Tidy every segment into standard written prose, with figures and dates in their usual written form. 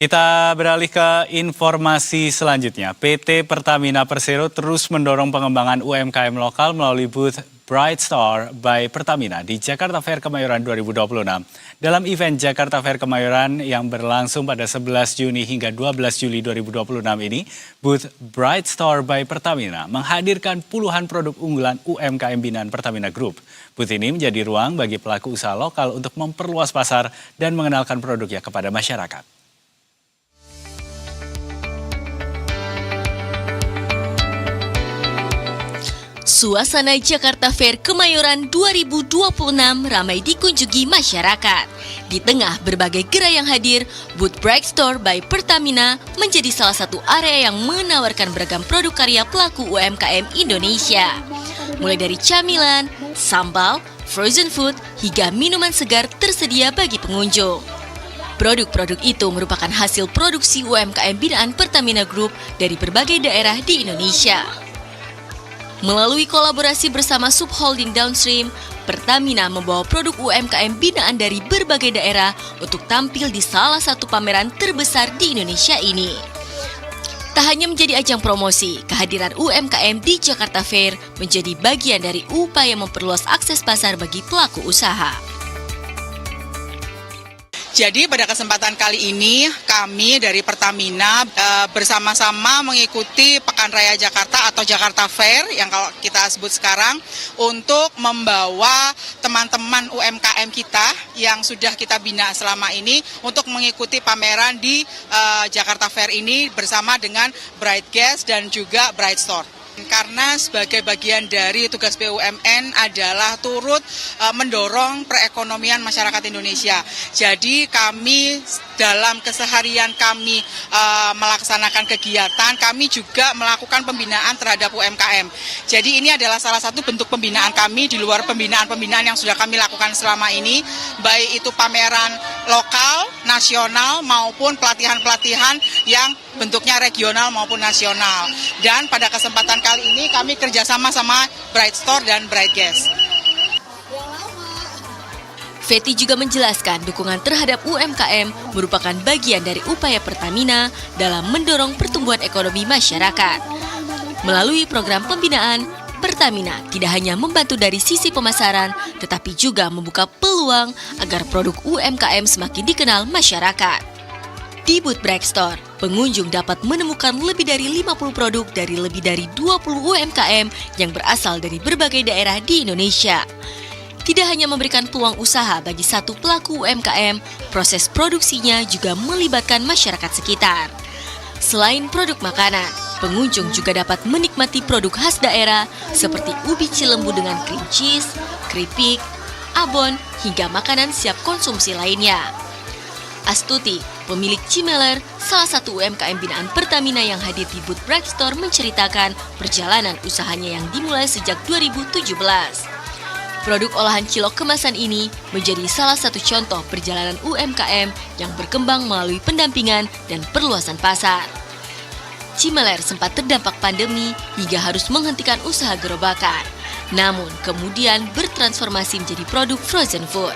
Kita beralih ke informasi selanjutnya. PT Pertamina Persero terus mendorong pengembangan UMKM lokal melalui booth Bright Star by Pertamina di Jakarta Fair Kemayoran 2026. Dalam event Jakarta Fair Kemayoran yang berlangsung pada 11 Juni hingga 12 Juli 2026 ini, booth Bright Star by Pertamina menghadirkan puluhan produk unggulan UMKM binaan Pertamina Group. Booth ini menjadi ruang bagi pelaku usaha lokal untuk memperluas pasar dan mengenalkan produknya kepada masyarakat. Suasana Jakarta Fair Kemayoran 2026 ramai dikunjungi masyarakat. Di tengah berbagai gerai yang hadir, booth Bright Store by Pertamina menjadi salah satu area yang menawarkan beragam produk karya pelaku UMKM Indonesia. Mulai dari camilan, sambal, frozen food, hingga minuman segar tersedia bagi pengunjung. Produk-produk itu merupakan hasil produksi UMKM binaan Pertamina Group dari berbagai daerah di Indonesia. Melalui kolaborasi bersama Subholding Downstream, Pertamina membawa produk UMKM binaan dari berbagai daerah untuk tampil di salah satu pameran terbesar di Indonesia ini. Tak hanya menjadi ajang promosi, kehadiran UMKM di Jakarta Fair menjadi bagian dari upaya memperluas akses pasar bagi pelaku usaha. Jadi pada kesempatan kali ini kami dari Pertamina bersama-sama mengikuti Pekan Raya Jakarta atau Jakarta Fair yang kalau kita sebut sekarang untuk membawa teman-teman UMKM kita yang sudah kita bina selama ini untuk mengikuti pameran di Jakarta Fair ini bersama dengan Bright Gas dan juga Bright Store. Karena sebagai bagian dari tugas BUMN adalah turut mendorong perekonomian masyarakat Indonesia. Jadi kami dalam keseharian kami melaksanakan kegiatan, kami juga melakukan pembinaan terhadap UMKM. Jadi ini adalah salah satu bentuk pembinaan kami di luar pembinaan-pembinaan yang sudah kami lakukan selama ini, baik itu pameran lokal, nasional maupun pelatihan-pelatihan yang bentuknya regional maupun nasional. Dan pada kesempatan kali ini kami kerjasama sama Bright Store dan Bright Gas. Feti juga menjelaskan dukungan terhadap UMKM merupakan bagian dari upaya Pertamina dalam mendorong pertumbuhan ekonomi masyarakat. Melalui program pembinaan, Pertamina tidak hanya membantu dari sisi pemasaran, tetapi juga membuka peluang agar produk UMKM semakin dikenal masyarakat. Di booth Bright Store, pengunjung dapat menemukan lebih dari 50 produk dari lebih dari 20 UMKM yang berasal dari berbagai daerah di Indonesia. Tidak hanya memberikan peluang usaha bagi satu pelaku UMKM, proses produksinya juga melibatkan masyarakat sekitar. Selain produk makanan, pengunjung juga dapat menikmati produk khas daerah seperti ubi cilembu dengan cream cheese, keripik, abon, hingga makanan siap konsumsi lainnya. Astuti, pemilik Cimeler, salah satu UMKM binaan Pertamina yang hadir di booth Bright Store menceritakan perjalanan usahanya yang dimulai sejak 2017. Produk olahan cilok kemasan ini menjadi salah satu contoh perjalanan UMKM yang berkembang melalui pendampingan dan perluasan pasar. Cimeler sempat terdampak pandemi hingga harus menghentikan usaha gerobakan, namun kemudian bertransformasi menjadi produk frozen food.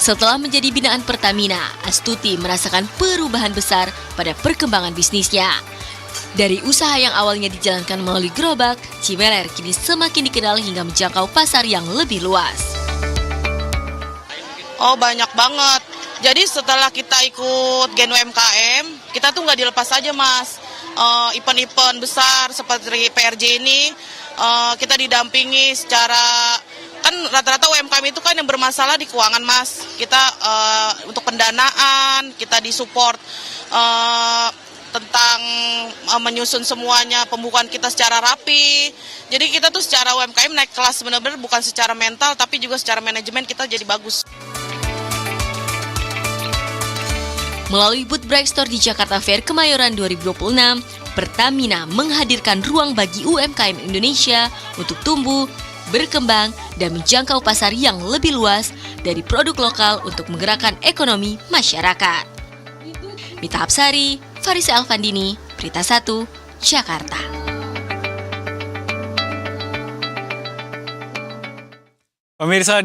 Setelah menjadi binaan Pertamina, Astuti merasakan perubahan besar pada perkembangan bisnisnya. Dari usaha yang awalnya dijalankan melalui gerobak, Cimeler kini semakin dikenal hingga menjangkau pasar yang lebih luas. Oh, banyak banget. Jadi setelah kita ikut Gen UMKM, kita tuh nggak dilepas aja, Mas. Event-event besar seperti PRJ ini, kita didampingi secara... Kan rata-rata UMKM itu kan yang bermasalah di keuangan, Mas. Kita untuk pendanaan, kita disupport tentang menyusun semuanya, pembukaan kita secara rapi. Jadi kita tuh secara UMKM naik kelas benar-benar, bukan secara mental, tapi juga secara manajemen kita jadi bagus. Melalui booth Bright Store di Jakarta Fair Kemayoran 2026, Pertamina menghadirkan ruang bagi UMKM Indonesia untuk tumbuh, berkembang, dan menjangkau pasar yang lebih luas dari produk lokal untuk menggerakkan ekonomi masyarakat. Mita Hapsari, Farisa Alfandini, Berita 1, Jakarta. Pemirsa